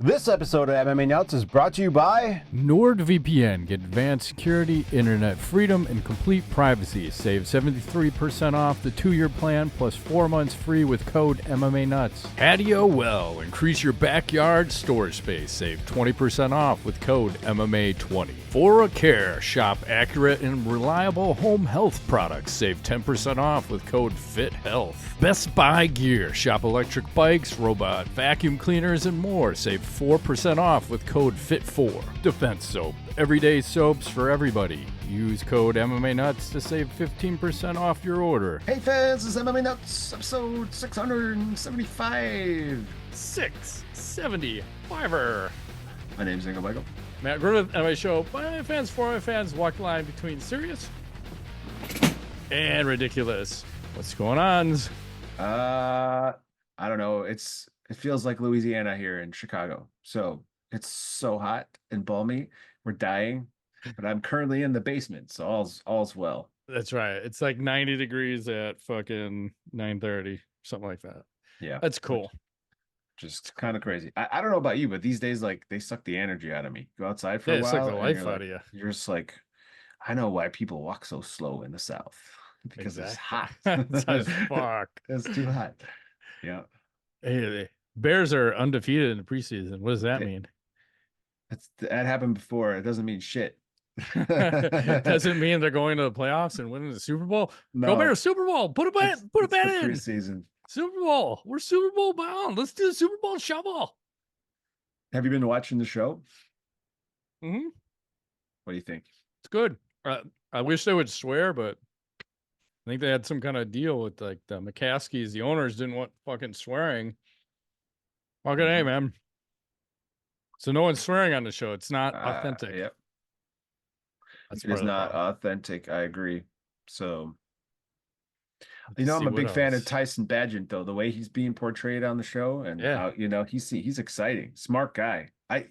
This episode of MMA Nuts is brought to you by NordVPN. Get advanced security, internet freedom, and complete privacy. Save 73% off the 2-year plan plus 4 months free with code MMANUTS. Patio Well. Increase your backyard storage space. Save 20% off with code MMA20. Fora Care. Shop accurate and reliable home health products. Save 10% off with code FITHEALTH. Best Buy Gear. Shop electric bikes, robot vacuum cleaners, and more. Save 4% off with code FIT4. Defense Soap. Everyday soaps for everybody. Use code MMANUTS to save 15% off your order. Hey fans, this is MMA Nuts, episode 675. 675er. My name's Ingo Michael. Matt Griffith, MMA show. By MMA fans, for MMA fans, walk the line between serious and ridiculous. What's going on? I don't know. It feels like Louisiana here in Chicago. So it's so hot and balmy. We're dying, but I'm currently in the basement, so all's well. That's right. It's like 90 degrees at fucking 9:30, something like that. Yeah, that's cool. Just kind of crazy. I don't know about you, but these days, like, they suck the energy out of me. Go outside for a while. Suck the life out of you. You're just like, I know why people walk so slow in the South because it's hot. It's hot as fuck. It's too hot. Yeah. Hey, the Bears are undefeated in the preseason. What does that mean? That happened before. It doesn't mean shit. Doesn't mean they're going to the playoffs and winning the Super Bowl. No. Go Bears, Super Bowl. Put a bet in. Preseason. Super Bowl. We're Super Bowl bound. Let's do the Super Bowl shovel. Have you been watching the show? Mm-hmm. What do you think? It's good. I wish they would swear, but I think they had some kind of deal with like the McCaskies. The owners didn't want fucking swearing. Fucking hey, man. So no one's swearing on the show. It's not authentic. Yep. That's It is not authentic. I agree. So, I'm a big fan of Tyson Badgett, though. The way he's being portrayed on the show, and how, he's exciting, smart guy. I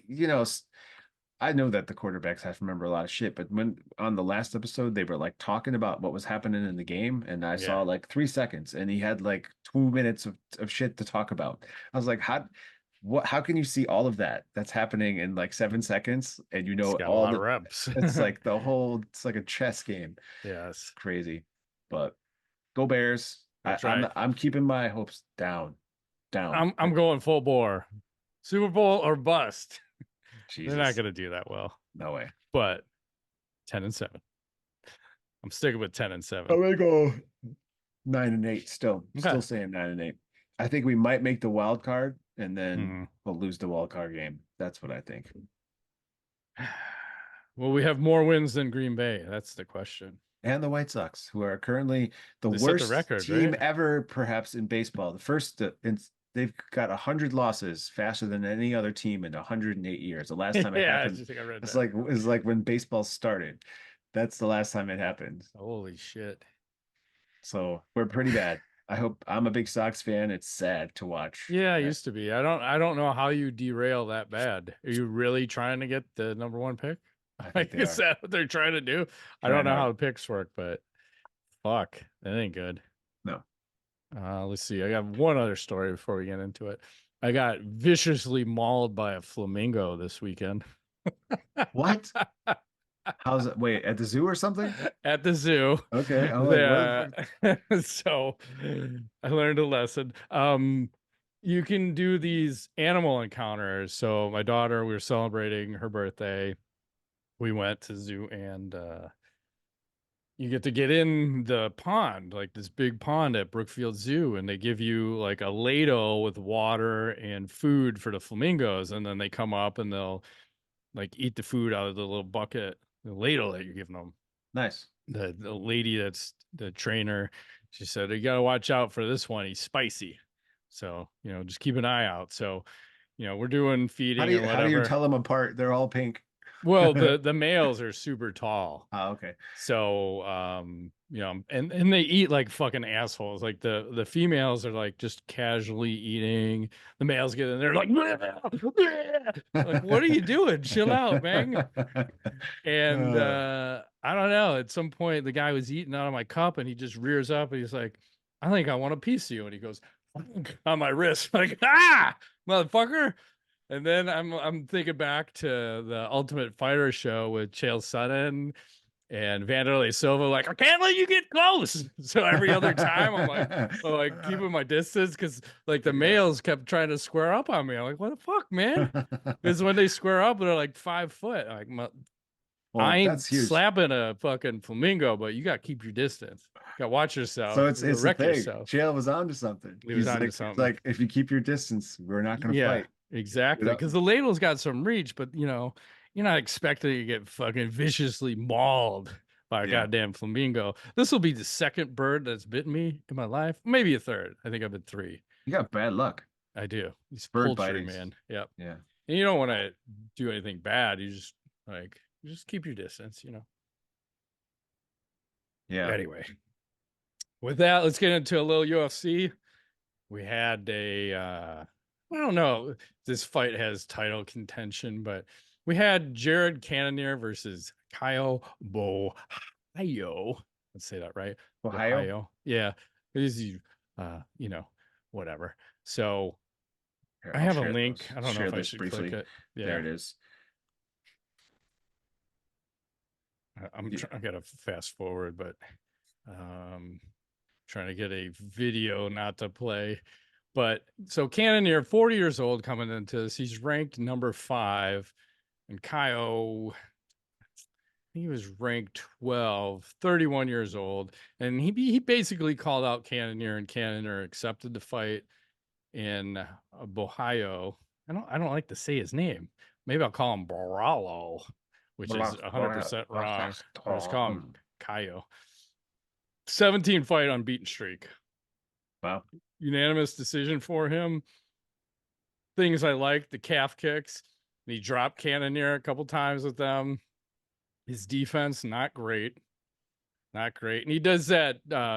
know that the quarterbacks have to remember a lot of shit, but when on the last episode they were like talking about what was happening in the game, and I saw like 3 seconds, and he had like 2 minutes of shit to talk about. I was like, how can you see all of that that's happening in like 7 seconds, and all the reps? It's like it's like a chess game. Yes, crazy. But go Bears. I'm keeping my hopes down. I'm going full bore. Super Bowl or bust. Jesus. They're not going to do that well. No way. But 10-7. I'm sticking with 10-7. I'm gonna go 9-8 still. Still saying 9-8. I think we might make the wild card, and then we'll lose the wild card game. That's what I think. Well, we have more wins than Green Bay. That's the question. And the White Sox, who are currently the worst team ever, perhaps, in baseball. The first, they've got 100 losses faster than any other team in 108 years. The last time it happened, I think I read it's that. like when baseball started. That's the last time it happened. Holy shit! So we're pretty bad. I'm a big Sox fan. It's sad to watch. Yeah, it used to be. I don't know how you derail that bad. Are you really trying to get the number 1 pick? Is that what they're trying to do? I don't know how the picks work, but fuck, that ain't good. No. Let's see. I got one other story before we get into it. I got viciously mauled by a flamingo this weekend. What? How's it? Wait, at the zoo or something? At the zoo. Okay. So I learned a lesson. You can do these animal encounters. So my daughter, we were celebrating her birthday. We went to zoo, and you get to get in the pond, like this big pond at Brookfield Zoo, and they give you like a ladle with water and food for the flamingos, and then they come up and they'll like eat the food out of the little bucket, the ladle that you're giving them. Nice. The lady that's the trainer, she said, you got to watch out for this one. He's spicy. So, just keep an eye out. So, we're doing feeding. How do you tell them apart? They're all pink. Well, the males are super tall. Oh, okay. So, and they eat like fucking assholes. Like the females are like just casually eating. The males get in there like, like, what are you doing? Chill out, man. And I don't know. At some point, the guy was eating out of my cup, and he just rears up, and he's like, I think I want a piece of you. And he goes on my wrist, like, motherfucker. And then I'm thinking back to the Ultimate Fighter show with Chael Sonnen and Vanderlei Silva, like, I can't let you get close. So every other time I'm like keeping my distance because like the males kept trying to square up on me. I'm like, what the fuck, man? Because when they square up, they're like 5 foot. Like, I ain't slapping a fucking flamingo, but you got to keep your distance. You got to watch yourself. So it's wreck the thing. yourself. Chael was onto something. He was onto something. Like, if you keep your distance, we're not going to fight. Exactly. Because the ladle's got some reach, but you know, you're not expecting to get fucking viciously mauled by a goddamn flamingo. This will be the second bird that's bitten me in my life. Maybe a third. I think I've been 3. You got bad luck. I do. These bird poultry, bitings, man. Yep. Yeah. And you don't want to do anything bad. You just keep your distance, you know. Yeah. Anyway, with that, let's get into a little UFC. We had I don't know if this fight has title contention, but we had Jared Cannonier versus Caio Borralho. Let's say that right. Ohio. Yeah. You know, whatever. So I have a link. I don't know if I should click it. Yeah. There it is. I gotta fast forward, but trying to get a video not to play. But so Cannonier, 40 years old coming into this. He's ranked number 5. And Caio, he was ranked 12, 31 years old. And he basically called out Cannonier, and Cannonier accepted the fight in Borralho. I don't like to say his name. Maybe I'll call him Borralho, which is 100% wrong. I'll just call him Caio. 17 fight unbeaten streak. Wow. Unanimous decision for him. Things I like, the calf kicks. He dropped Cannonier a couple times with them. His defense, not great. Not great. And he does that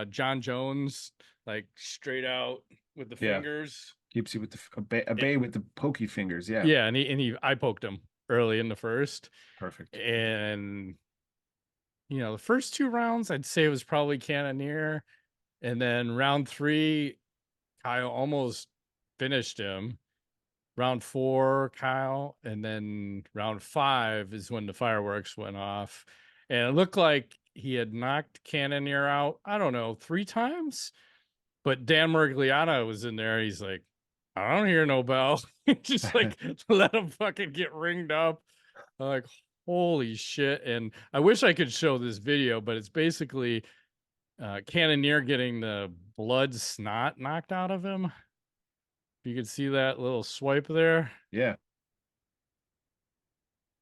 John Jones, like straight out with the fingers. Keeps you with the bay with the pokey fingers. Yeah. Yeah, and he I poked him early in the first. Perfect. And you know, the first 2 rounds, I'd say it was probably Cannonier. And then round 3, Caio almost finished him. Round 4, Caio, and then round 5 is when the fireworks went off. And it looked like he had knocked Cannonier out, I don't know, 3 times. But Dan Miragliotta was in there. He's like, I don't hear no bell. Just like let him fucking get ringed up. I'm like, holy shit. And I wish I could show this video, but it's basically Cannonier getting the blood snot knocked out of him. You can see that little swipe there. Yeah.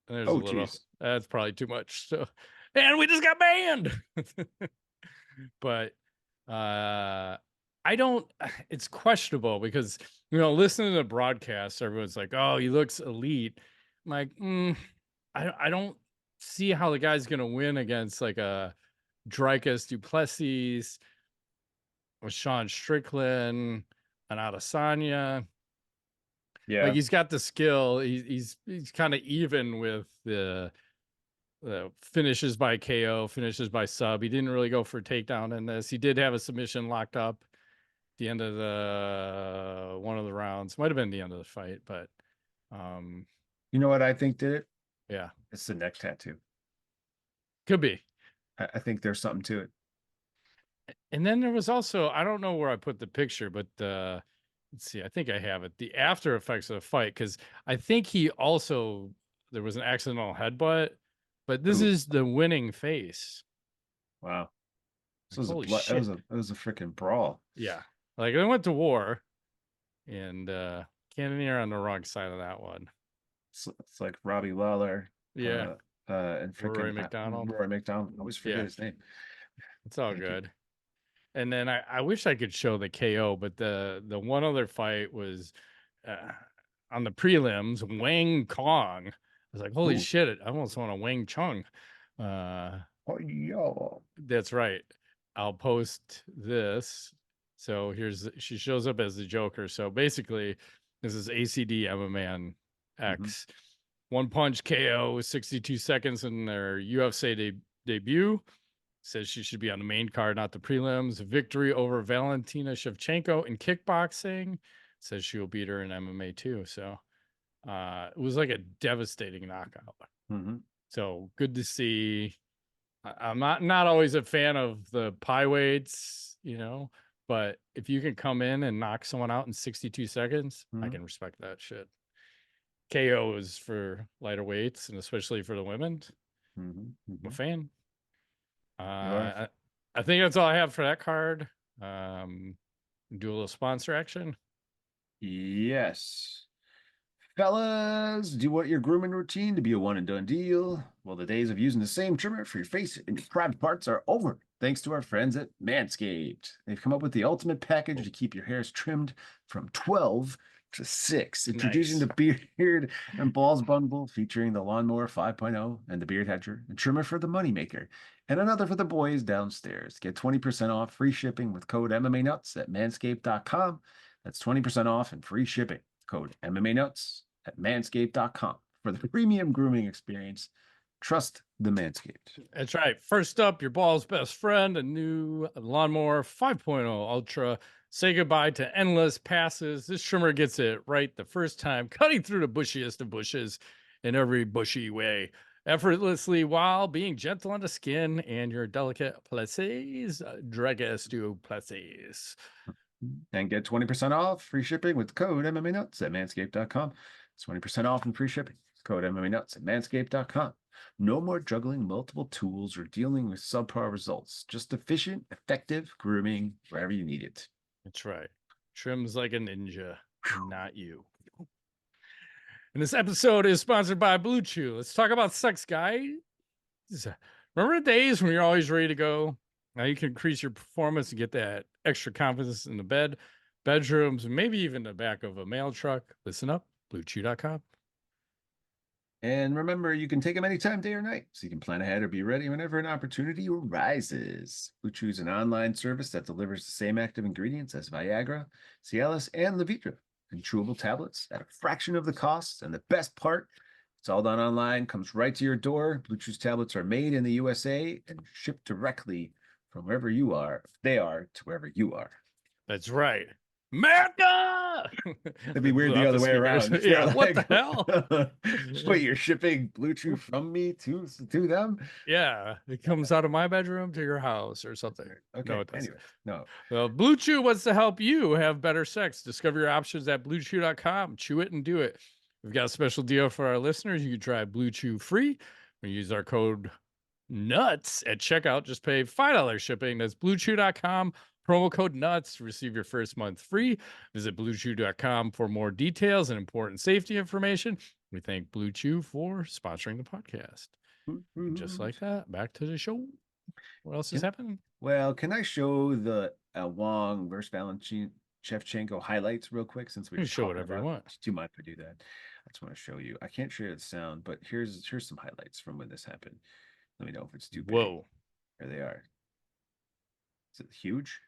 And there's a little. That's probably too much. So, and we just got banned. But I don't. It's questionable because you know, listening to the broadcast, everyone's like, "Oh, he looks elite." I'm like, I don't see how the guy's gonna win against like a Dricus Duplessis, with Sean Strickland, and Adesanya. Yeah, like he's got the skill. He's kind of even with the finishes by KO, finishes by sub. He didn't really go for a takedown in this. He did have a submission locked up at the end of the one of the rounds. Might have been the end of the fight, but you know what I think did it? Yeah, it's the neck tattoo. Could be. I think there's something to it. And then there was also, I don't know where I put the picture, but let's see, I think I have it. The after effects of the fight, because I think he also, there was an accidental headbutt, but this is the winning face. Wow. This was it was a freaking brawl. Yeah. Like they went to war, and Cannonier on the wrong side of that one. It's like Robbie Lawler. Yeah. And freaking Rory McDonald. I always forget his name. It's all good. And then I wish I could show the KO, but the one other fight was on the prelims, Wang Kong. I was like, holy shit, I almost want a Wang Chung. Oh, yo. That's right. I'll post this. So she shows up as the Joker. So basically, this is ACD MMA X. One punch KO, 62 seconds in their UFC debut. Says she should be on the main card, not the prelims. Victory over Valentina Shevchenko in kickboxing. Says she will beat her in MMA too. So It was like a devastating knockout. So good to see. I'm not always a fan of the pie weights, but if you can come in and knock someone out in 62 seconds, I can respect that shit. KO is for lighter weights, and especially for the women. I'm a fan. I think that's all I have for that card. Do a little sponsor action. Yes. Fellas, do you want your grooming routine to be a one and done deal? Well, the days of using the same trimmer for your face and your private parts are over, thanks to our friends at Manscaped. They've come up with the ultimate package to keep your hairs trimmed from 12 to 6. Introducing the Beard and Balls Bundle, featuring the Lawnmower 5.0 and the Beard Hedger, a trimmer for the moneymaker, and another for the boys downstairs. Get 20% off free shipping with code MMANUTS at manscaped.com. That's 20% off and free shipping. Code MMANUTS at manscaped.com for the premium grooming experience. Trust the Manscaped. That's right. First up, your ball's best friend, a new Lawnmower 5.0 Ultra. Say goodbye to endless passes. This trimmer gets it right the first time, cutting through the bushiest of bushes in every bushy way, effortlessly while being gentle on the skin and your delicate places, dragestu places. And get 20% off free shipping with code MMANUTS at manscaped.com. It's 20% off and free shipping. Code MMANUTS at manscaped.com. No more juggling multiple tools or dealing with subpar results. Just efficient, effective grooming wherever you need it. That's right. Trims like a ninja, not you. And this episode is sponsored by Blue Chew. Let's talk about sex, guys. Remember the days when you're always ready to go? Now you can increase your performance and get that extra confidence in the bed, bedrooms, and maybe even the back of a mail truck. Listen up, BlueChew.com. And remember, you can take them anytime, day or night, so you can plan ahead or be ready whenever an opportunity arises. Blue Chew is an online service that delivers the same active ingredients as Viagra, Cialis, and Levitra in chewable tablets at a fraction of the cost. And the best part, it's all done online, comes right to your door. Blue Chew's tablets are made in the USA and shipped directly from wherever you are, they are, to wherever you are. That's right. America! It'd be weird the other way around. Yeah, like, what the hell? Wait, you're shipping Blue Chew from me to them? Yeah, it comes out of my bedroom to your house or something. Okay, no, it doesn't. Anyway, no. Well, Blue Chew wants to help you have better sex. Discover your options at BlueChew.com. Chew it and do it. We've got a special deal for our listeners. You can try Blue Chew free. We use our code NUTS at checkout. Just pay $5 shipping. That's BlueChew.com. Promo code NUTS to receive your first month free. Visit BlueChew.com for more details and important safety information. We thank Blue Chew for sponsoring the podcast. Just like that, back to the show. What else is happening? Well, can I show the Wang versus Shevchenko highlights real quick, since we can show whatever you want. Do you mind if I do that? I just want to show you. I can't share the sound, but here's some highlights from when this happened. Let me know if it's too big. Whoa. There they are. Is it huge?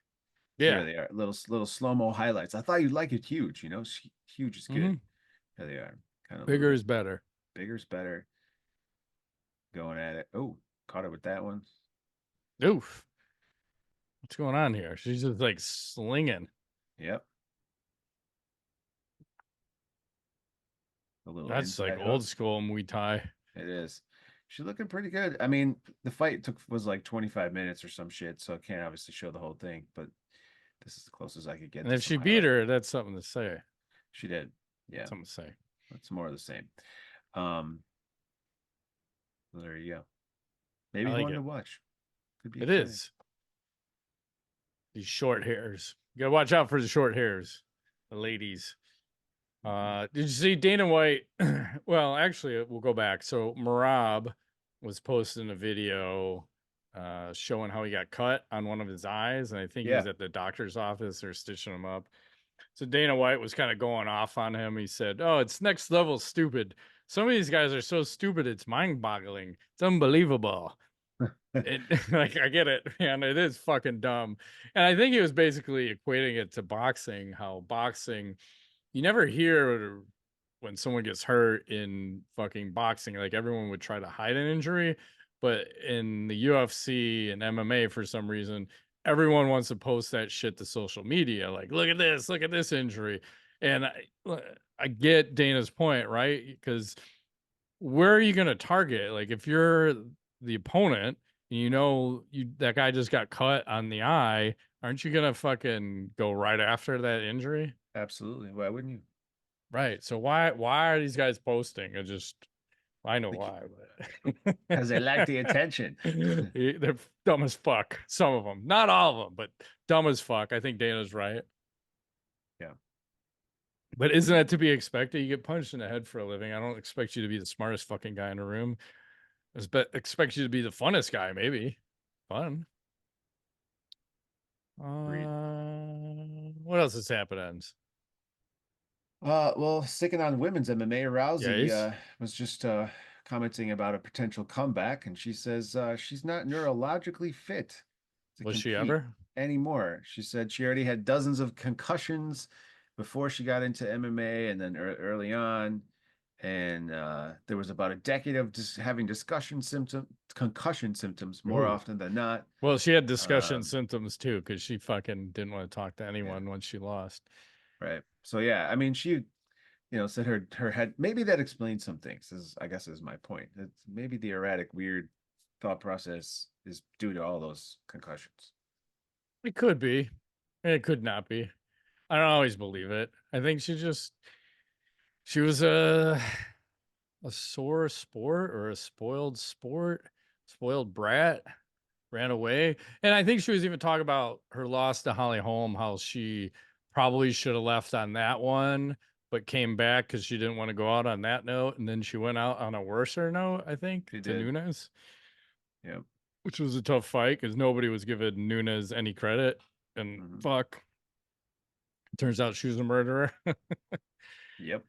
Yeah. There they are. Little slow-mo highlights. I thought you'd like it huge, Huge is good. There they are. Kind of bigger is better. Bigger is better. Going at it. Oh, caught it with that one. Oof. What's going on here? She's just like slinging. Yep. That's like old school Muay Thai. It is. She's looking pretty good. I mean, the fight was like 25 minutes or some shit, so I can't obviously show the whole thing, but this is the closest I could get. And if she beat her, that's something to say. She did. Yeah. Something to say. That's more of the same. There you go. Maybe like one to watch. Could be exciting. It is. These short hairs. You gotta watch out for the short hairs. The ladies. Did you see Dana White? Well, actually, we'll go back. So Merab was posting a video showing how he got cut on one of his eyes, and I think he was at the doctor's office or stitching him up. So Dana White was kind of going off on him. He said, "Oh, it's next level stupid. Some of these guys are so stupid, it's mind-boggling. It's unbelievable." Like, I get it, man. It is fucking dumb. And I think he was basically equating it to boxing, how boxing, you never hear when someone gets hurt in fucking boxing, like everyone would try to hide an injury. But in the UFC and MMA, for some reason, everyone wants to post that shit to social media. Like, look at this injury. And I get Dana's point, right? Because where are you going to target? Like, if you're the opponent, you know, that guy just got cut on the eye, aren't you going to fucking go right after that injury? Absolutely. Why wouldn't you? Right. So why are these guys posting? It just, I know why, but Because they lack the attention. they're dumb as fuck. Some of them, not all of them, but dumb as fuck. I think Dana's right. Yeah. But isn't that to be expected? You get punched in the head for a living. I don't expect you to be the smartest fucking guy in the room. I expect you to be the funnest guy, maybe. Fun. Agreed. What else has happened? Well, sticking on women's MMA, Rousey Yes. was just commenting about a potential comeback, and she says she's not neurologically fit to Was she compete ever? anymore. She said she already had dozens of concussions before she got into MMA, and then early on, and there was about a decade of just having concussion symptoms more Ooh. often than not. Well, she had discussion Um, symptoms too, because she fucking didn't want to talk to yeah, anyone once she lost. right. So yeah, I mean, she said her head, maybe that explains some things, is I guess is my point. It's maybe the erratic, weird thought process is due to all those concussions. It could be. It could not be. I don't always believe it. I think she was a sore sport or a spoiled brat, ran away. And I think she was even talking about her loss to Holly Holm, how she probably should have left on that one, but came back because she didn't want to go out on that note. And then she went out on a worser note, I think, She to did. Nunes, Yeah. which was a tough fight because nobody was giving Nunes any credit. And Hmm. fuck, turns out she was a murderer. Yep.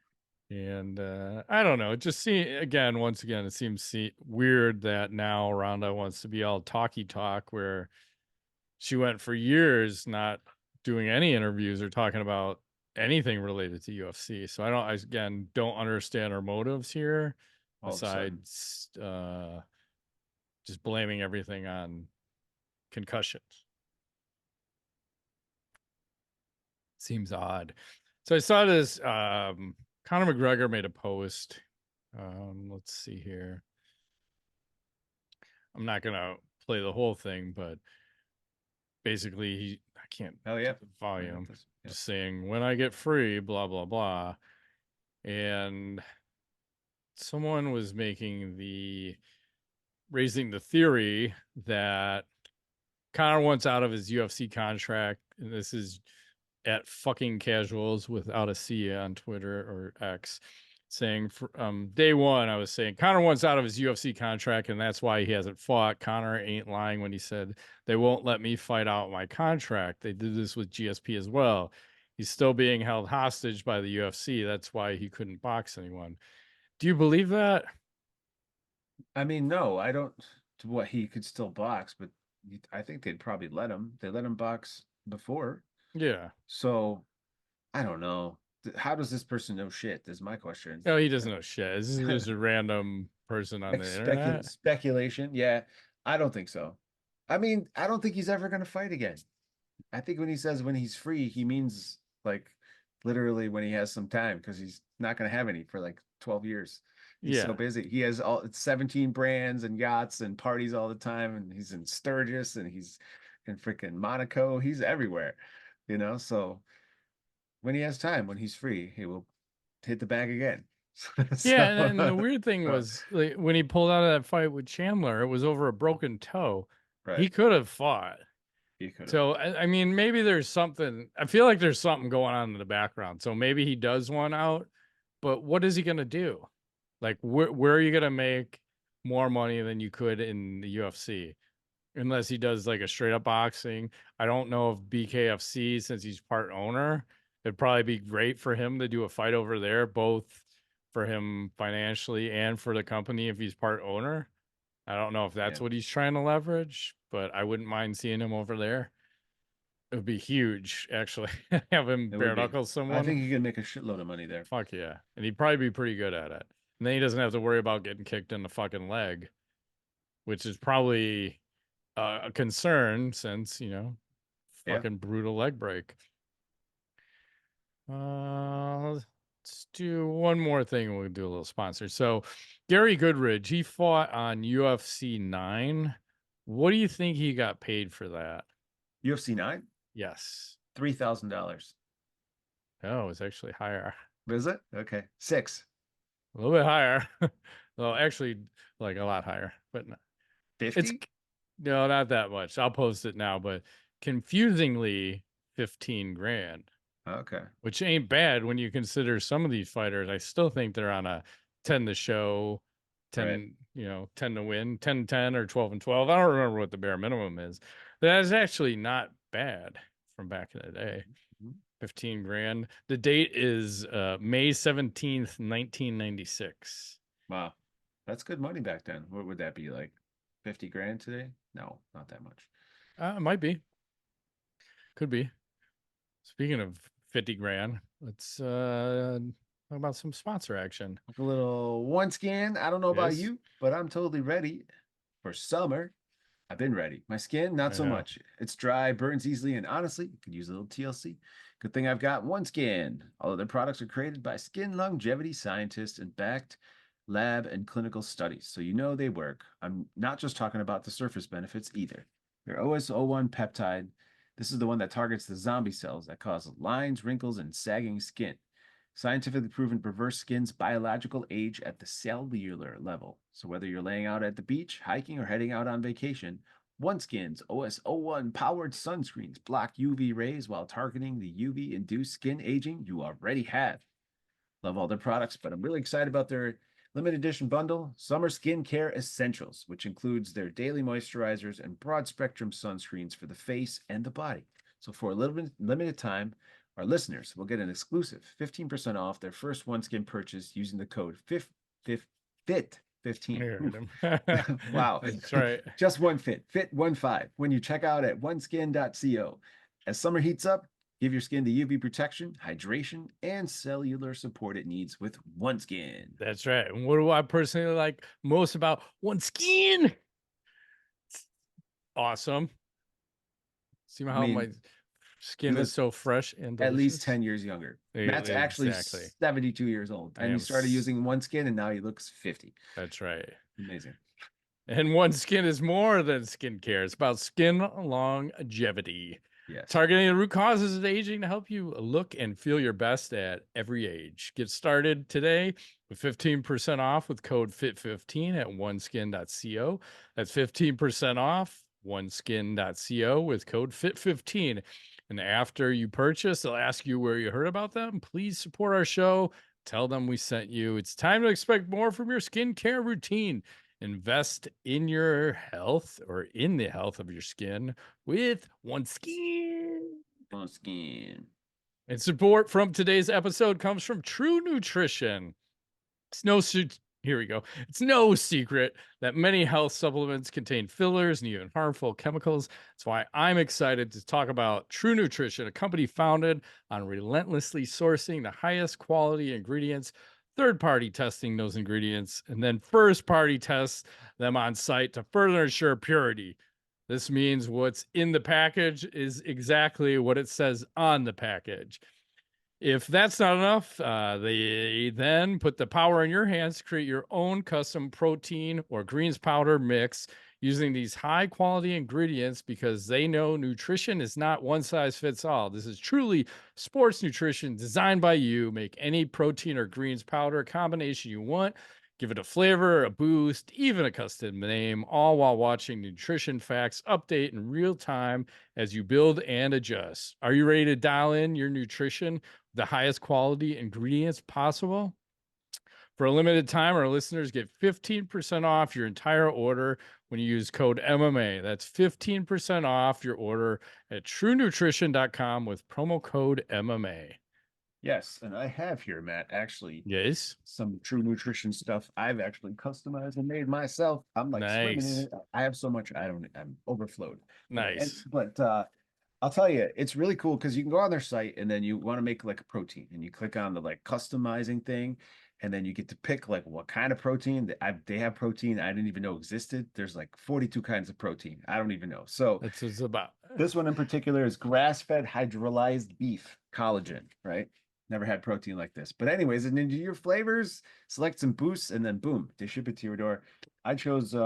And I don't know. It just once again, it seems weird that now Ronda wants to be all talky talk, where she went for years not doing any interviews or talking about anything related to UFC. So I don't understand her motives here, All of a sudden. besides just blaming everything on concussions. Seems odd. So I saw this. Conor McGregor made a post. Let's see here. I'm not gonna play the whole thing, but basically I can't Oh yeah. get the I got volume. this. Yep. Just saying, when I get free, blah blah blah. And someone was raising the theory that Conor wants out of his UFC contract, and this is at fucking casuals without a C on Twitter or X, saying day one, I was saying Conor wants out of his UFC contract, and that's why he hasn't fought. Conor ain't lying when he said they won't let me fight out my contract. They did this with GSP as well. He's still being held hostage by the UFC. That's why he couldn't box anyone. Do you believe that? I mean, no, I don't. To what, he could still box, but I think they'd probably let him. They let him box before. Yeah. So I don't know. How does this person know shit? Is my question. No, he doesn't know shit. This is just a random person on the internet. Speculation. Yeah, I don't think so. I mean, I don't think he's ever going to fight again. I think when he says when he's free, he means like literally when he has some time, because he's not going to have any for like 12 years. He's so Yeah. busy. He has all 17 brands and yachts and parties all the time, and he's in Sturgis and he's in freaking Monaco. He's everywhere, So when he has time, when he's free, he will hit the bag again. Yeah, and then the So, weird thing was, like, when he pulled out of that fight with Chandler, it was over a broken toe. right. He could have fought. He could have. So I mean, maybe there's something. I feel like there's something going on in the background. So maybe he does want out, but what is he gonna do? Like, where are you gonna make more money than you could in the UFC? Unless he does like a straight up boxing. I don't know if BKFC, since he's part owner, it'd probably be great for him to do a fight over there, both for him financially and for the company if he's part owner. I don't know if Yeah, that's what he's trying to leverage, but I wouldn't mind seeing him over there. It would be huge, actually. Have him it would bare be. knuckle I someone. think he can make a shitload of money there. Fuck yeah. And he'd probably be pretty good at it. And then he doesn't have to worry about getting kicked in the fucking leg, which is probably a concern since, Yeah. fucking brutal leg break. Let's do one more thing. We'll do a little sponsor. So, Gary Goodridge, he fought on UFC 9. What do you think he got paid for that? UFC 9? Yes. $3,000. Oh, it's actually higher. Is it? Okay. 6. A little bit higher. Well, actually, like a lot higher, but it's 50? no, not that much. I'll post it now, but confusingly 15 grand. Okay. Which ain't bad when you consider some of these fighters. I still think they're on a 10 to show, 10, right. 10 to win, 10-10 or 12-12. I don't remember what the bare minimum is. That is actually not bad from back in the day. Mm-hmm. 15 grand. The date is May 17th, 1996. Wow. That's good money back then. What would that be, like 50 grand today? No, not that much. It might be. Could be. Speaking of 50 grand, let's talk about some sponsor action. Like a little OneSkin. I don't know about Yes. you, but I'm totally ready for summer. I've been ready. My skin, not so much. It's dry, burns easily, and honestly, it could use a little TLC. Good thing I've got OneSkin. All of their products are created by skin longevity scientists and backed lab and clinical studies, so you know they work. I'm not just talking about the surface benefits either. Their OS01 peptide, this is the one that targets the zombie cells that cause lines, wrinkles, and sagging skin. Scientifically proven to reverse skin's biological age at the cellular level. So whether you're laying out at the beach, hiking, or heading out on vacation, OneSkin's OS01 powered sunscreens block UV rays while targeting the UV-induced skin aging you already have. Love all their products, but I'm really excited about their limited edition bundle, Summer Skincare Essentials, which includes their daily moisturizers and broad spectrum sunscreens for the face and the body. So for a limited time, our listeners will get an exclusive 15% off their first OneSkin purchase using the code FIT15. Wow. That's right. Just one FIT15, when you check out at oneskin.co. As summer heats up, give your skin the UV protection, hydration, and cellular support it needs with OneSkin. That's right. And what do I personally like most about OneSkin? Awesome. See how my skin is so fresh and delicious? At least 10 years younger. Matt's actually 72 years old. And he started using OneSkin and now he looks 50. That's right. Amazing. And OneSkin is more than skincare. It's about skin longevity. Yes. Targeting the root causes of aging to help you look and feel your best at every age. Get started today with 15% off with code FIT15 at oneskin.co. That's 15% off oneskin.co with code FIT15. And after you purchase, they'll ask you where you heard about them. Please support our show. Tell them we sent you. It's time to expect more from your skincare routine. Invest in your health or in the health of your skin with OneSkin. OneSkin. And support from today's episode comes from True Nutrition. Here we go. It's no secret that many health supplements contain fillers and even harmful chemicals. That's why I'm excited to talk about True Nutrition, a company founded on relentlessly sourcing the highest quality ingredients, third-party testing those ingredients, and then first-party tests them on site to further ensure purity. This means what's in the package is exactly what it says on the package. If that's not enough, they then put the power in your hands to create your own custom protein or greens powder mix using these high quality ingredients because they know nutrition is not one size fits all. This is truly sports nutrition designed by you. Make any protein or greens powder combination you want. Give it a flavor, a boost, even a custom name, all while watching nutrition facts update in real time as you build and adjust. Are you ready to dial in your nutrition, the highest quality ingredients possible? For a limited time, our listeners get 15% off your entire order when you use code MMA. That's 15% off your order at truenutrition.com with promo code MMA. Yes, and I have here, Matt, actually, some True Nutrition stuff I've actually customized and made myself. I'm like swimming in it. I have so much, I'm overflowed. Nice. But I'll tell you, it's really cool because you can go on their site and then you want to make like a protein and you click on the like customizing thing and then you get to pick like what kind of protein. They have protein I didn't even know existed. There's like 42 kinds of protein. I don't even know. So that's what it's about. This one in particular is grass-fed hydrolyzed beef collagen, right? Never had protein like this. But anyways, and into your flavors, select some boosts, and then boom, they ship it to your door. I chose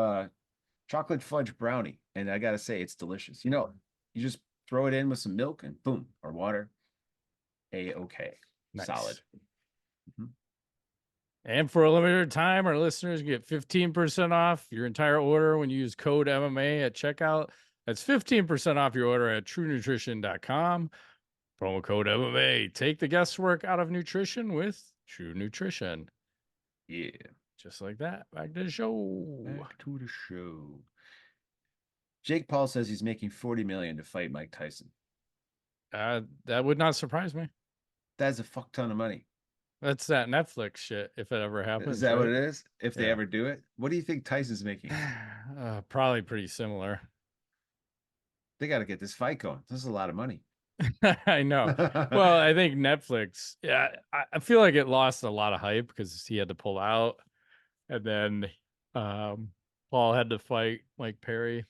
chocolate fudge brownie, and I gotta say, it's delicious. You know, you just throw it in with some milk and boom, or water. A-okay. Nice. Solid. Mm-hmm. And for a limited time, our listeners get 15% off your entire order when you use code MMA at checkout. That's 15% off your order at TrueNutrition.com. Promo code MMA. Take the guesswork out of nutrition with True Nutrition. Yeah. Just like that. Back to the show. Back to the show. Jake Paul says he's making $40 million to fight Mike Tyson. That would not surprise me. That's a fuck ton of money. That's that Netflix shit, if it ever happens. Is that right? What it is? If they ever do it? What do you think Tyson's making? Probably pretty similar. They got to get this fight going. This is a lot of money. I know. Well, I think Netflix, I feel like it lost a lot of hype because he had to pull out. And then Paul had to fight Mike Perry,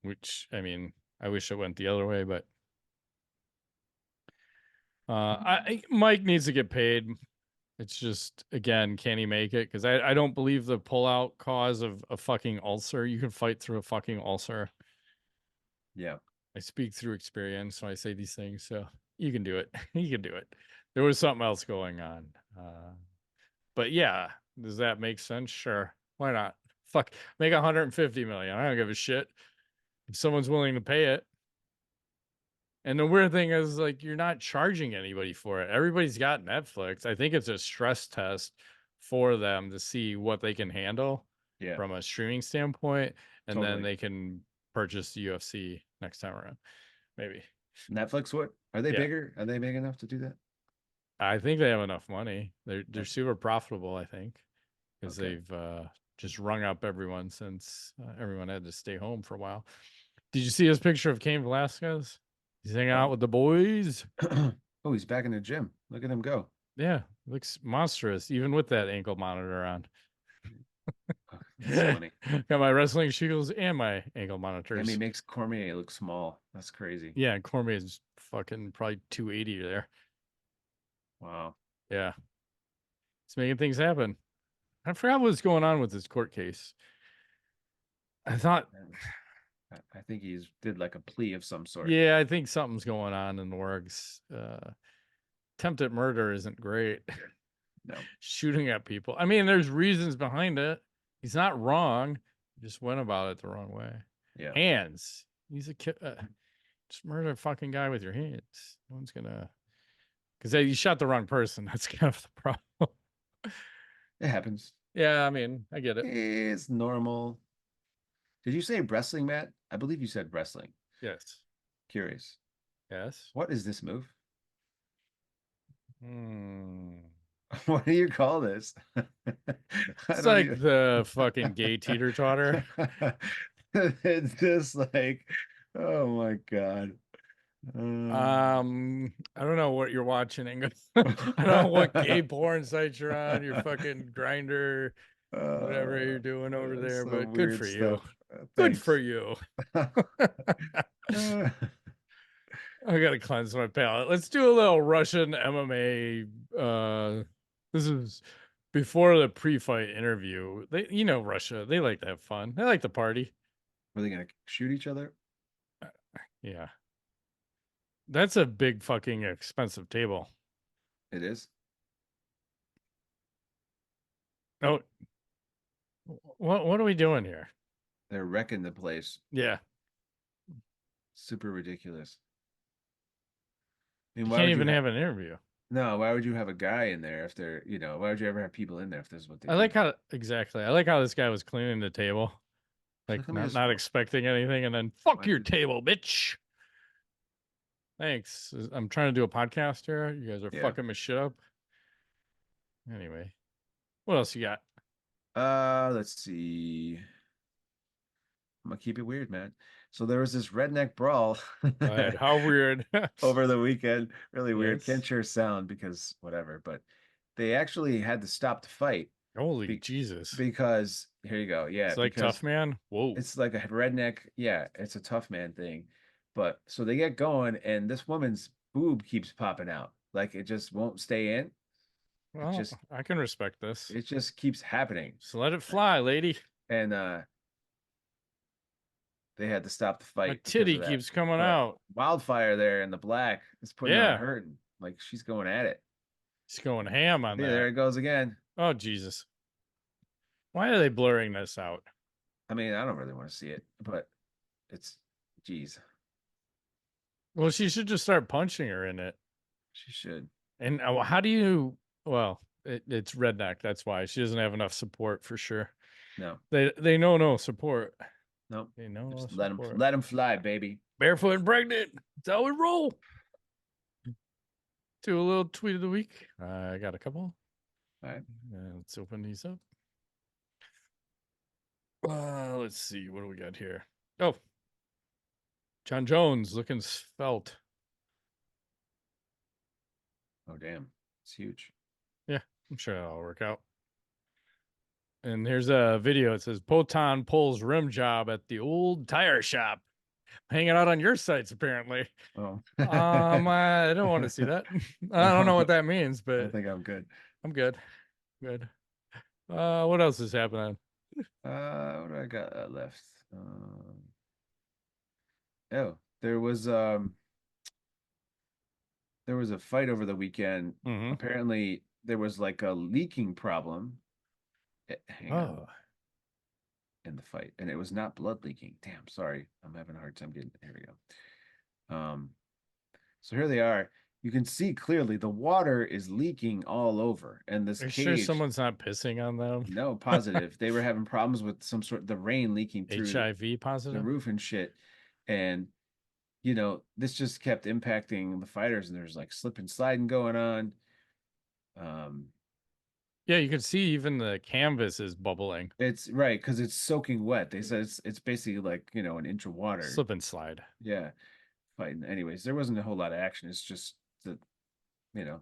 which, I mean, I wish it went the other way, but Mike needs to get paid. It's just, again, can he make it? Because I don't believe the pullout cause of a fucking ulcer. You can fight through a fucking ulcer. Yeah. I speak through experience when I say these things, so you can do it. You can do it. There was something else going on. But yeah, does that make sense? Sure. Why not? Fuck, make 150 million. I don't give a shit. If someone's willing to pay it. And the weird thing is, like, you're not charging anybody for it. Everybody's got Netflix. I think it's a stress test for them to see what they can handle from a streaming standpoint. And then they can purchase the UFC next time around. Maybe. Netflix, what? Are they bigger? Are they big enough to do that? I think they have enough money. They're super profitable, I think, because they've just rung up everyone since everyone had to stay home for a while. Did you see his picture of Cain Velasquez? He's hanging out with the boys. Oh, he's back in the gym. Look at him go. Yeah, looks monstrous, even with that ankle monitor on. That's funny. Got my wrestling shoes and my ankle monitors. And he makes Cormier look small. That's crazy. Yeah, and Cormier is fucking probably 280 there. Wow. Yeah. It's making things happen. I forgot what was going on with this court case. I think he did like a plea of some sort. Yeah, I think something's going on in the works. Attempted murder isn't great. No. Shooting at people. I mean, there's reasons behind it. He's not wrong. He just went about it the wrong way. Yeah. Hands. He's a kid. Just murder a fucking guy with your hands. No one's gonna. Because you shot the wrong person. That's kind of the problem. It happens. Yeah, I mean, I get it. It's normal. Did you say wrestling, Matt? I believe you said wrestling. Yes. Curious. Yes. What is this move? What do you call this? It's like the fucking gay teeter-totter. It's just like, oh my God. I don't know what you're watching. I don't know what gay porn sites you're on. Your fucking Grinder, whatever you're doing over there. But good for you. Good for you. I gotta cleanse my palate. Let's do a little Russian MMA. This is before the pre-fight interview. Russia. They like to have fun. They like to party. Are they gonna shoot each other? Yeah. That's a big fucking expensive table. It is. Oh, what are we doing here? They're wrecking the place. Yeah. Super ridiculous. I mean, you can't even have an interview. No, why would you have a guy in there if they're, why would you ever have people in there if this is what they do? I like how this guy was cleaning the table. Like, not expecting anything, and then fuck your table, bitch. Thanks. I'm trying to do a podcast here. You guys are fucking my shit up. Anyway, what else you got? Let's see. I'm gonna keep it weird, man. So there was this Redneck Brawl. How weird. Over the weekend. Really weird. Can't share sound because whatever, but they actually had to stop the fight. Holy Jesus. Because here you go. Yeah. It's like Tough Man. Whoa. It's like a redneck. Yeah, it's a Tough Man thing. But so they get going and this woman's boob keeps popping out. Like it just won't stay in. Well, I can respect this. It just keeps happening. So let it fly, lady. And they had to stop the fight. My titty keeps coming out. Wildfire there in the black is putting on hurting. Like she's going at it. She's going ham on that. There it goes again. Oh Jesus! Why are they blurring this out? I mean, I don't really want to see it, but it's geez. Well, she should just start punching her in it. She should. And how do you? Well, it's redneck. That's why she doesn't have enough support for sure. No, they know no support. Nope. They know just no let them fly, baby. Barefoot and pregnant. That's how we roll. Do a little tweet of the week. I got a couple. All right. Let's open these up. Let's see. What do we got here? Oh, John Jones looking svelte. Oh, damn. It's huge. Yeah, I'm sure that'll work out. And here's a video. It says, Poton pulls rim job at the old tire shop. Hanging out on your sites, apparently. Oh. I don't want to see that. I don't know what that means, but I think I'm good. I'm good. Good. What else is happening? What do I got left? Oh, there was a fight over the weekend. Mm-hmm. Apparently, there was like a leaking problem. Hang on. In the fight, and it was not blood leaking. Damn, sorry, I'm having a hard time getting. Here we go. So here they are. You can see clearly the water is leaking all over, and this cage. Sure someone's not pissing on them? No, positive. They were having problems with some sort of the rain leaking through HIV positive the roof and shit, and you know this just kept impacting the fighters, and there's like slip and sliding going on. Yeah, you can see even the canvas is bubbling. It's right because it's soaking wet. They said it's basically like an inch of water. Slip and slide. Yeah, fighting. Anyways, there wasn't a whole lot of action. It's just that they didn't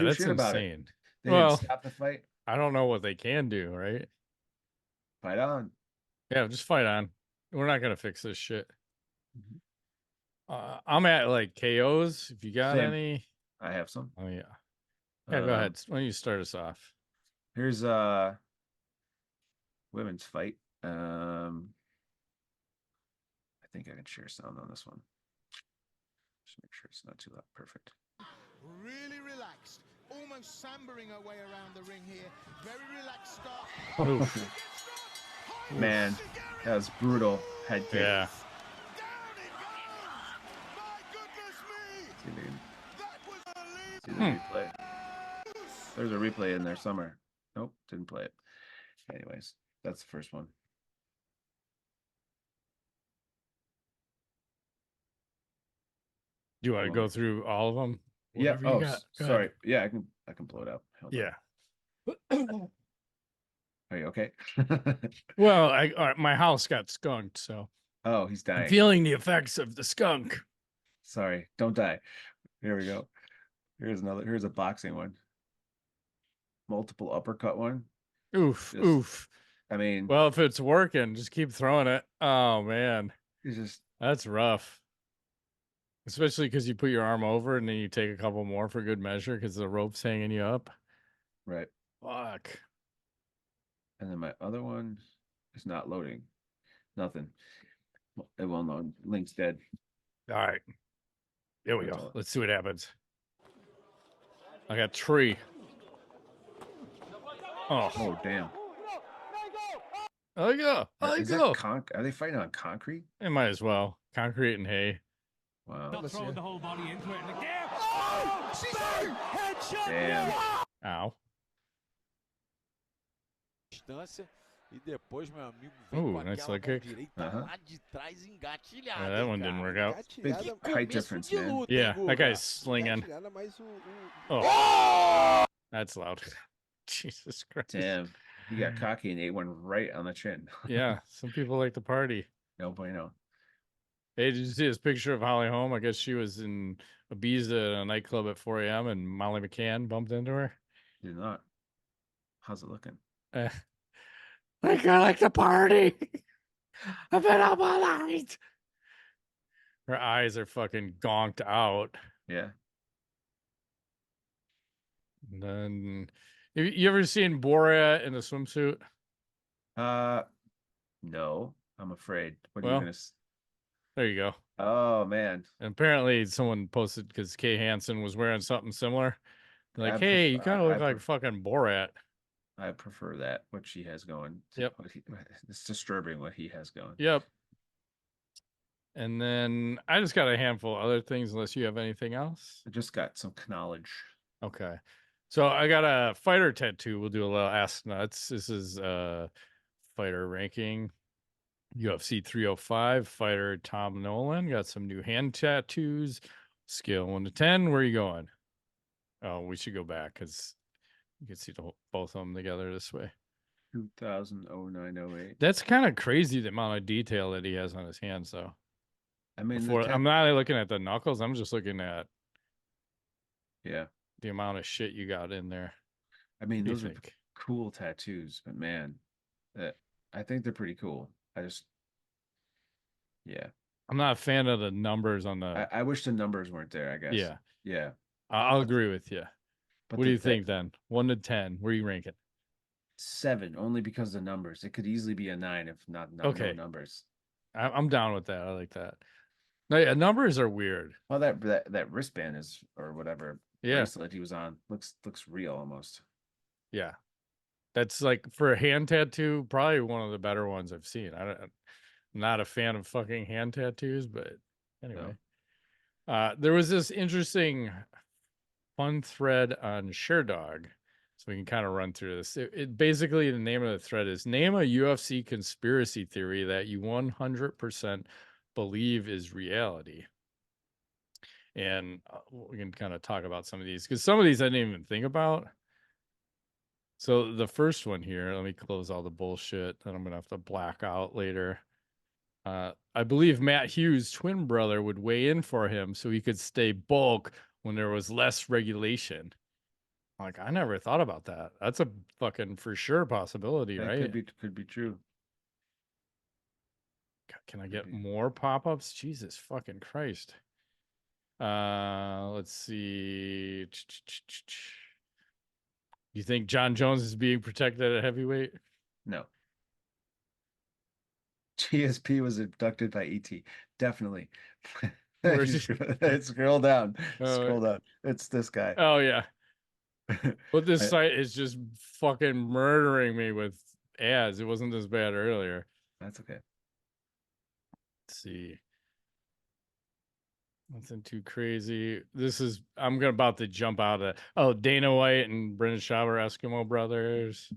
do shit about it. They didn't stop the fight. I don't know what they can do. Right? Fight on. Yeah, just fight on. We're not gonna fix this shit. I'm at like KOs. If you got any, I have some. Oh yeah. Yeah, go ahead. Why don't you start us off? Here's women's fight. I think I can share sound on this one. Just make sure it's not too loud. Perfect. Really relaxed, almost sambering her way around the ring here. Very relaxed start. Man, that was brutal. Head kick. Yeah. My goodness me! See the replay. There's a replay in there somewhere. Nope, didn't play it. Anyways, that's the first one. Do you want to go through all of them? Yeah. Oh, sorry. Yeah, I can blow it up. Yeah. Are you okay? Well, my house got skunked, so. Oh, he's dying. I'm feeling the effects of the skunk. Sorry, don't die. Here we go. Here's a boxing one. Multiple uppercut one. Oof. I mean, well, if it's working, just keep throwing it. Oh man, that's rough. Especially because you put your arm over and then you take a couple more for good measure because the rope's hanging you up. Right. Fuck. And then my other one is not loading. Nothing. It won't load. Link's dead. All right. There we go. Let's see what happens. I got 3. Oh damn. There you go. Are they fighting on concrete? They might as well. Concrete and hay. Wow. Not throwing the whole body into it. Damn. Ow. E depois, meu amigo, vem nice leg kick. Lá de trás engatilhada. Yeah, that one didn't work out. Big height difference, man. Yeah, that guy's slinging. Oh, that's loud. Jesus Christ. Damn. He got cocky and ate one right on the chin. Yeah, some people like to party. No bueno. Hey, did you see this picture of Holly Holm? I guess she was in Ibiza at a nightclub at 4 a.m. and Molly McCann bumped into her. Did not. How's it looking? I like to party. I've been up all night. Her eyes are fucking gonked out. Yeah. And then, you ever seen Borat in a swimsuit? No, I'm afraid. What are you Well, gonna? there you go. Oh man, And apparently, someone posted because Kay Hansen was wearing something similar. Like, I hey, prefer. you kind of look like fucking Borat. I prefer that. What she has going. Yep. It's disturbing what he has going. Yep. And then I just got a handful of other things, unless you have anything else. I just got some knowledge. Okay. So I got a fighter tattoo. We'll do a little ask nuts. This is fighter ranking. UFC 305 fighter Tom Nolan got some new hand tattoos. Scale 1 to 10. Where are you going? Oh, we should go back because you can see both of them together this way. 2009-08. That's kind of crazy, the amount of detail that he has on his hands, though. I mean, I'm not looking at the knuckles. I'm just looking at the amount of shit you got in there. I mean, those are cool tattoos, but man, I think they're pretty cool. I'm not a fan of the numbers on the. I wish the numbers weren't there, I guess. Yeah. I'll agree with you. But what do you think then? 1 to 10, where are you ranking? 7, only because of the numbers. It could easily be a 9 if no numbers. I'm down with that. I like that. No, yeah, numbers are weird. Well, that wristband is, or whatever bracelet he was on, looks real almost. Yeah, that's like, for a hand tattoo, probably one of the better ones I've seen. I'm not a fan of fucking hand tattoos, but anyway. No. There was this interesting fun thread on ShareDog, so we can kind of run through this. It basically, the name of the thread is name a UFC conspiracy theory that you 100% believe is reality. And we can kind of talk about some of these, because some of these I didn't even think about. So the first one here, let me close all the bullshit that I'm gonna have to black out later. I believe Matt Hughes' twin brother would weigh in for him so he could stay bulk when there was less regulation. Like, I never thought about that. That's a fucking for sure possibility, right? Could be true. Can I get more pop-ups? Jesus fucking Christ. Let's see. You think John Jones is being protected at heavyweight? No. GSP was abducted by ET. Definitely. Scroll down. Scroll down. It's this guy. Oh yeah. But this site is just fucking murdering me with ads. It wasn't this bad earlier. That's okay. Let's see. Nothing too crazy. I'm about to jump out of Dana White and Brendan Schaub are Eskimo brothers.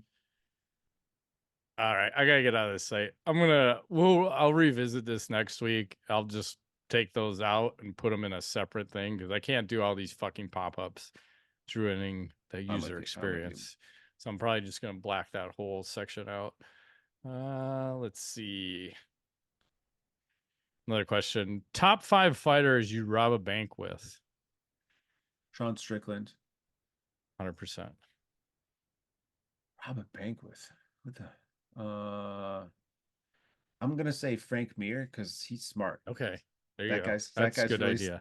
All right, I gotta get out of this site. I'll revisit this next week. I'll just take those out and put them in a separate thing, because I can't do all these fucking pop-ups. It's ruining the user experience. So I'm probably just gonna black that whole section out. Let's see. Another question. Top 5 fighters you'd rob a bank with? Sean Strickland. 100%. Rob a bank with? What the? I'm gonna say Frank Mir, because he's smart. Okay. That guy's good really, idea.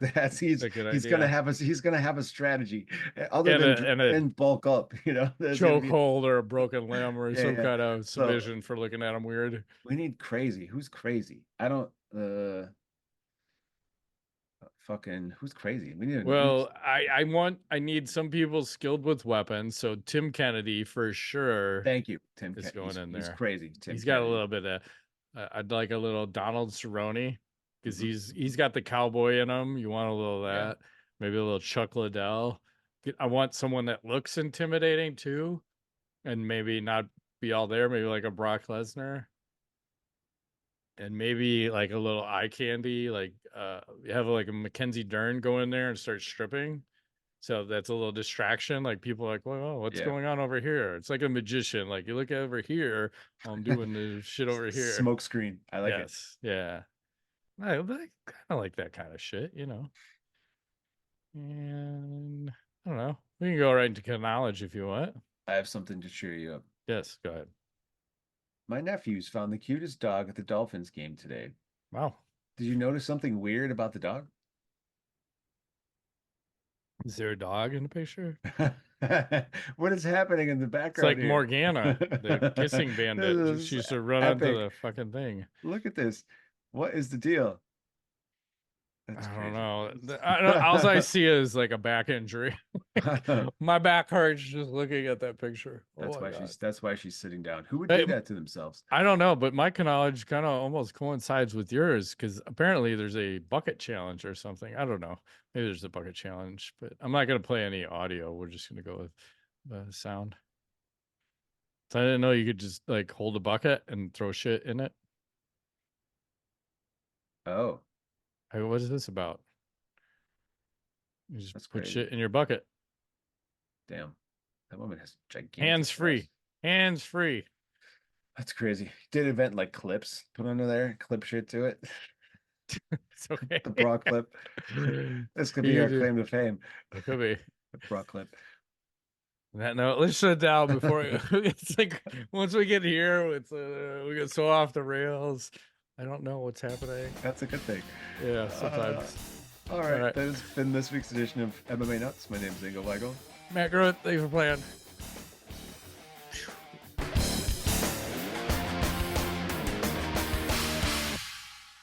He's gonna have a strategy other than bulk up, chokehold or a broken limb or some kind of submission for looking at him weird. We need crazy. Who's crazy? I don't fucking who's crazy? I need some people skilled with weapons. So Tim Kennedy for sure. Thank you, Tim. Is going in there. He's crazy. He's got a little bit of. I'd like a little Donald Cerrone, because he's got the cowboy in him. You want a little of that. Yeah. Maybe a little Chuck Liddell. I want someone that looks intimidating too, and maybe not be all there. Maybe like a Brock Lesnar. And maybe like a little eye candy, like have like a Mackenzie Dern go in there and start stripping. So that's a little distraction. Like, people are like, well, what's going on over here? It's like a magician. Like, you look over here, I'm doing the shit over here. Smoke screen. I like it. Yeah. I kind of like that kind of shit, And I don't know. We can go right into knowledge if you want. I have something to cheer you up. Yes, go ahead. My nephews found the cutest dog at the Dolphins game today. Wow. Did you notice something weird about the dog? Is there a dog in the picture? What is happening in the It's background like here? Morgana, the kissing bandit. This She is used to run onto epic. the fucking thing. Look at this. What is the deal? I That's don't crazy. know. All I see is like a back injury. My back hurts just looking at that picture. Oh my God. That's why she's sitting down. Who would do that to themselves? I don't know, but my knowledge kind of almost coincides with yours because apparently there's a bucket challenge or something. I don't know. Maybe there's a bucket challenge, but I'm not going to play any audio. We're just going to go with the sound. So I didn't know you could just like hold a bucket and throw shit in it. Oh. Hey, what is this about? You just That's put crazy. shit in your bucket. Damn. That woman has gigantic Hands free. breasts. Hands free. That's crazy. Did invent like clips put under there, clip shit to it. It's okay. The bra clip. This could be our claim to fame. It could be. The bra clip. That note, let's shut down before it's like once we get here, it's we get so off the rails. I don't know what's happening. That's a good thing. Yeah, sometimes. All right. That has been this week's edition of MMA Nuts. My name is Ingo Weigel. Matt Groth, thanks for playing.